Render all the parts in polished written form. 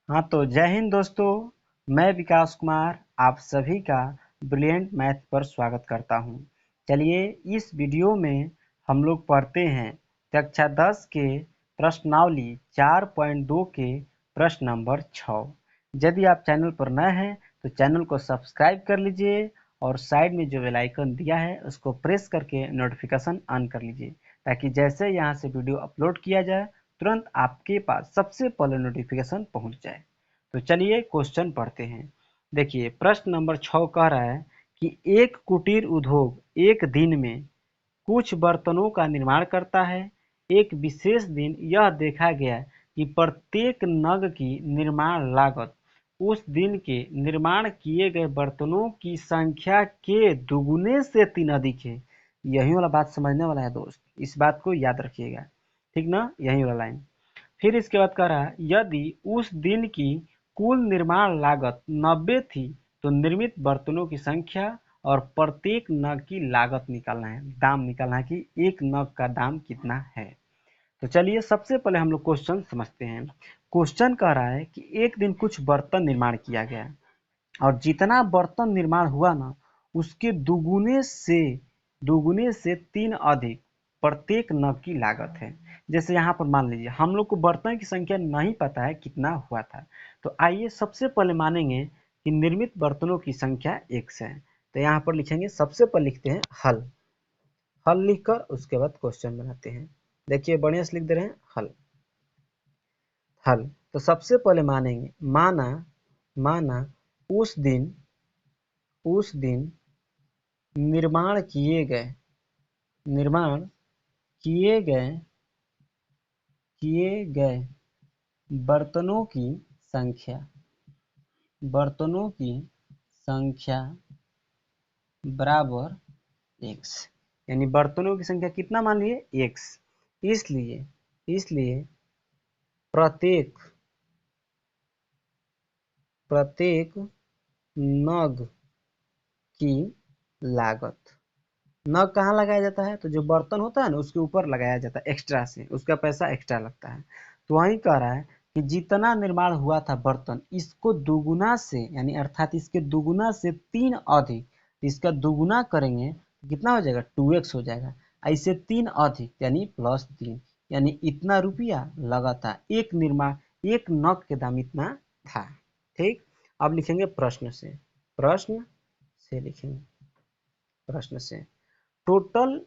हाँ तो जय हिंद दोस्तों। मैं विकास कुमार आप सभी का ब्रिलियंट मैथ पर स्वागत करता हूँ। चलिए इस वीडियो में हम लोग पढ़ते हैं कक्षा 10 के प्रश्नावली 4.2 के प्रश्न नंबर 6। यदि आप चैनल पर नए हैं तो चैनल को सब्सक्राइब कर लीजिए और साइड में जो बेल आइकन दिया है उसको प्रेस करके नोटिफिकेशन ऑन कर लीजिए, ताकि जैसे यहाँ से वीडियो अपलोड किया जाए तुरंत आपके पास सबसे पहले नोटिफिकेशन पहुंच जाए। तो चलिए क्वेश्चन पढ़ते हैं। देखिए प्रश्न नंबर 6 कह रहा है कि एक कुटीर उद्योग एक दिन में कुछ बर्तनों का निर्माण करता है। एक विशेष दिन यह देखा गया कि प्रत्येक नग की निर्माण लागत उस दिन के निर्माण किए गए बर्तनों की संख्या के दुगुने से 3 अधिक है। यही वाला बात समझने वाला है दोस्त, इस बात को याद रखिएगा, ठीक ना। यही वाला लाइन फिर इसके बाद कह रहा है यदि उस दिन की कुल निर्माण लागत 90 थी तो निर्मित बर्तनों की संख्या और प्रत्येक नग की लागत निकालना है, दाम निकालना है कि एक नग का दाम कितना है। तो चलिए सबसे पहले हम लोग क्वेश्चन समझते हैं। क्वेश्चन कह रहा है कि एक दिन कुछ बर्तन निर्माण किया गया और जितना बर्तन निर्माण हुआ ना उसके दुगुने से 3 अधिक प्रत्येक नग की लागत है। जैसे यहाँ पर मान लीजिए हम लोग को बर्तन की संख्या नहीं पता है कितना हुआ था, तो आइए सबसे पहले मानेंगे कि निर्मित बर्तनों की संख्या x है। तो यहाँ पर लिखेंगे, सबसे पहले लिखते हैं हल। हल लिखकर उसके बाद क्वेश्चन बनाते हैं। देखिए बढ़िया से लिख दे रहे हैं हल। हल तो सबसे पहले मानेंगे, माना माना उस दिन निर्माण किए गए बर्तनों की संख्या बराबर x, यानी बर्तनों की संख्या कितना मान लिए x। इसलिए प्रत्येक नग की लागत, नग कहाँ लगाया जाता है तो जो बर्तन होता है ना उसके ऊपर लगाया जाता है, एक्स्ट्रा से उसका पैसा एक्स्ट्रा लगता है। तो वही कह रहा है कि जितना निर्माण हुआ था बर्तन इसको दुगुना से, यानी अर्थात इसके दुगुना से 3 अधिक, इसका दुगुना करेंगे तो कितना हो जाएगा 2x हो जाएगा। ऐसे 3 अधिक यानी +3, यानी इतना रुपया लगा था, एक नग के दाम इतना था। ठीक, अब लिखेंगे प्रश्न से लिखेंगे प्रश्न से टोटल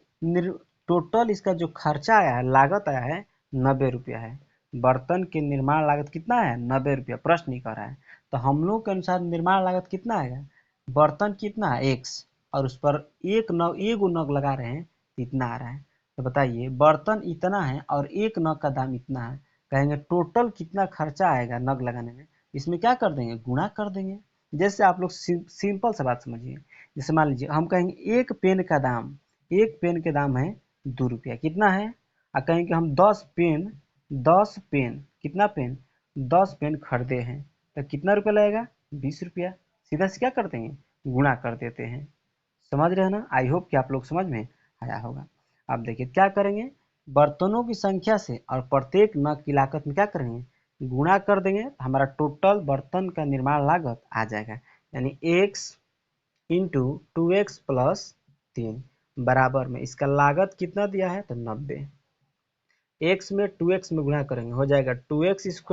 टोटल इसका जो खर्चा आया है, लागत आया है 90 रुपया है। बर्तन के निर्माण लागत कितना है 90 रुपया, प्रश्न ही कर रहा है। तो हम लोग के अनुसार निर्माण लागत कितना आएगा, बर्तन कितना है x और उस पर एगो नग लगा रहे हैं तो इतना आ रहा है। तो बताइए बर्तन इतना है और एक नग का दाम इतना है, कहेंगे टोटल कितना खर्चा आएगा नग लगाने में, इसमें क्या कर देंगे गुणा कर देंगे। जैसे आप लोग सिंपल सा बात समझिए, जैसे मान लीजिए हम कहेंगे एक पेन के दाम है 2 रुपया, कितना है, और कहेंगे हम 10 पेन कितना पेन 10 पेन खरीदे हैं तो कितना रुपया लगेगा 20 रुपया। सीधा से क्या कर देंगे गुणा कर देते हैं। समझ रहे हैं ना, आई होप कि आप लोग समझ में आया होगा। अब देखिए क्या करेंगे, बर्तनों की संख्या से और प्रत्येक नग की लागत में क्या करेंगे गुणा कर देंगे, हमारा टोटल बर्तन का निर्माण लागत आ जाएगा, यानी x इंटू 2x+3 बराबर में इसका लागत कितना दिया है तो 90। x में 2x में गुणा करेंगे हो जाएगा 2x²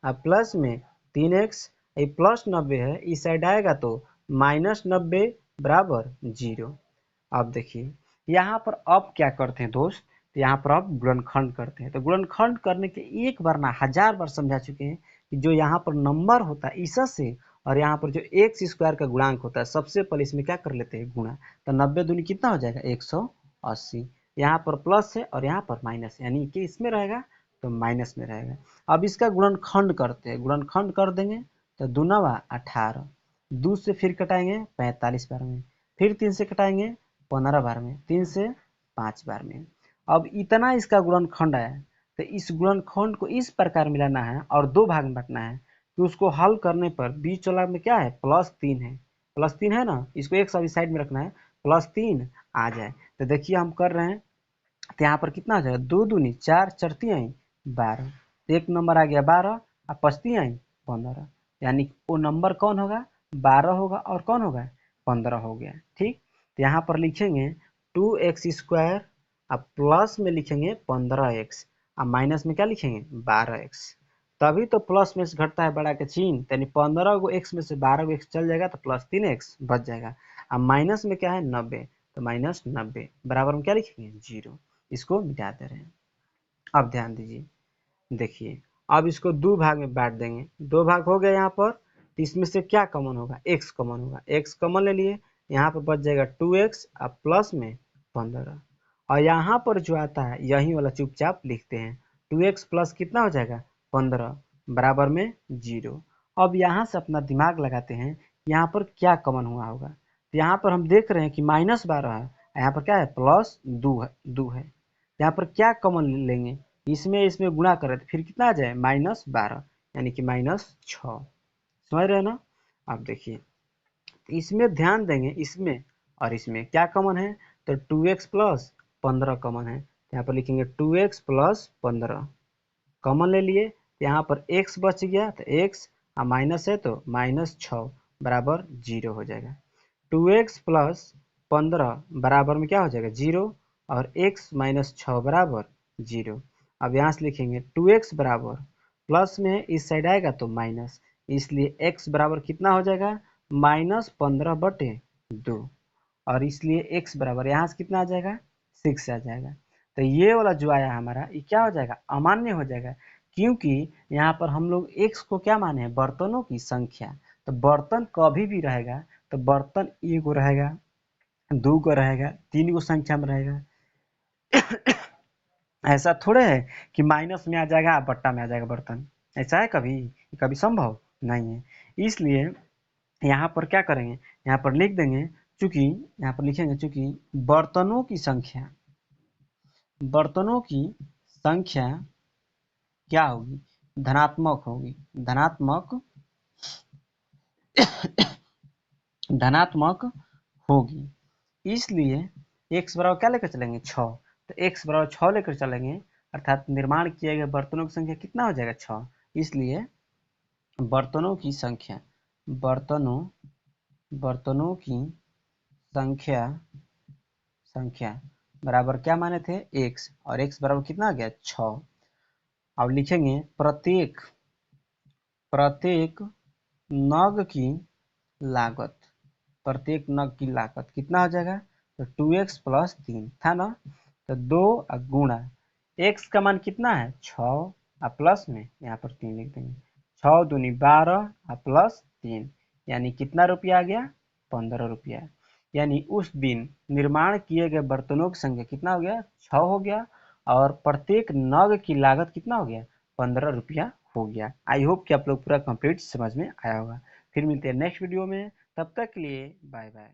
और प्लस में 3x, ये प्लस 90 है, इस साइड आएगा तो -90 बराबर 0। अब देखिए यहाँ पर अब क्या करते हैं दोस्त, तो यहाँ पर अब गुणनखंड करते हैं। तो गुणनखंड करने के एक बार ना 1000 बार समझा चुके हैं कि जो यहाँ पर नंबर होता है इससे और यहाँ पर जो x² का गुणांक होता है सबसे पहले इसमें क्या कर लेते हैं गुणा। तो 90 दूनी कितना हो जाएगा 180, यहाँ पर प्लस है और यहाँ पर माइनस है, यानी कि इसमें रहेगा तो माइनस में रहेगा। अब इसका गुणनखंड करते हैं, गुणनखंड कर देंगे तो 2 9 18, 2 से फिर कटाएंगे 45 बार में, फिर 3 से कटाएंगे 15 बार में, 3 से 5 बार में। अब इतना इसका गुणनखंड आया, तो इस गुणनखंड को इस प्रकार मिलाना है और 2 भाग में बांटना है कि उसको हल करने पर बीच वाला में क्या है +3 है, +3 है ना, इसको एक साइड में रखना है, +3 आ जाए। तो देखिए हम कर रहे हैं, तो यहाँ पर कितना हो जाएगा 2 दूनी 4, 4 तियाई 12, एक नंबर आ गया 12 और 5 तियाई 15, यानी वो नंबर कौन होगा, 12 होगा और कौन होगा, 15 हो गया। ठीक, तो यहाँ पर लिखेंगे 2x² अब प्लस में लिखेंगे 15x और माइनस में क्या लिखेंगे 12x, तभी तो प्लस में से घटता है बड़ा का चिन्ह, यानी 15 गो x में से 12 गो x चल जाएगा तो प्लस 3x बच जाएगा। अब माइनस में क्या है 90, तो माइनस 90 बराबर में क्या लिखेंगे 0, इसको मिटा दे रहे हैं। अब ध्यान दीजिए, देखिए अब इसको दो भाग में बांट देंगे, दो भाग हो गया यहाँ पर, तो इसमें से क्या कॉमन होगा, x कॉमन होगा, x कॉमन ले लिए, यहाँ पर बच जाएगा 2x अब प्लस में 15, और यहाँ पर जो आता है यही वाला चुपचाप लिखते हैं, 2x प्लस कितना हो जाएगा 15 बराबर में 0। अब यहाँ से अपना दिमाग लगाते हैं, यहाँ पर क्या कॉमन हुआ होगा, तो यहाँ पर हम देख रहे हैं कि -12 है, यहाँ पर क्या है +2 है, यहाँ पर क्या कॉमन लेंगे, इसमें गुणा करें तो फिर कितना आ जाए -12, यानी कि -6, समझ रहे हैं ना। अब देखिए इसमें ध्यान देंगे, इसमें और इसमें क्या कॉमन है, तो 2x प्लस 15 कॉमन है, यहाँ पर लिखेंगे 2x प्लस 15 कॉमन ले लिए, यहाँ पर x बच गया तो x और माइनस है तो -6 बराबर 0 हो जाएगा। 2x प्लस 15 बराबर में क्या हो जाएगा 0 और x माइनस 6 बराबर 0। अब यहाँ से लिखेंगे 2x बराबर प्लस में इस साइड आएगा तो माइनस, इसलिए x बराबर कितना हो जाएगा -15/2, और इसलिए x बराबर यहाँ से कितना आ जाएगा 6 आ जाएगा। तो ये वाला जो आया हमारा ये क्या हो जाएगा अमान्य हो जाएगा, क्योंकि यहाँ पर हम लोग x को क्या माने हैं बर्तनों की संख्या, तो बर्तन कभी भी रहेगा तो बर्तन एगो रहेगा, 2 गो रहेगा, 3 गो संख्या में रहेगा। ऐसा थोड़े है कि माइनस में आ जाएगा बट्टा में आ जाएगा बर्तन, ऐसा है कभी, कभी संभव नहीं है। इसलिए यहाँ पर क्या करेंगे, यहाँ पर लिख देंगे, चूंकि यहाँ पर लिखेंगे चूंकि बर्तनों की संख्या क्या होगी, धनात्मक होगी, धनात्मक होगी, इसलिए x बराबर क्या लेकर चलेंगे 6, तो x बराबर 6 लेकर चलेंगे, अर्थात निर्माण किए गए बर्तनों की संख्या कितना हो जाएगा 6, इसलिए बर्तनों की संख्या बराबर क्या माने थे x, और x बराबर कितना आ गया 6। अब लिखेंगे प्रत्येक नग की लागत, कितना हो जाएगा, तो 2x प्लस 3 था ना, तो 2 गुणा x का मान कितना है 6 और प्लस में यहाँ पर 3 लिख देंगे, 6 दूनी 12 और प्लस 3, यानी कितना रुपया आ गया 15 रुपया, यानी उस दिन निर्माण किए गए बर्तनों की संख्या कितना हो गया 6 हो गया, और प्रत्येक नग की लागत कितना हो गया 15 रुपया हो गया। आई होप कि आप लोग पूरा कंप्लीट समझ में आया होगा। फिर मिलते हैं नेक्स्ट वीडियो में, तब तक के लिए बाय बाय।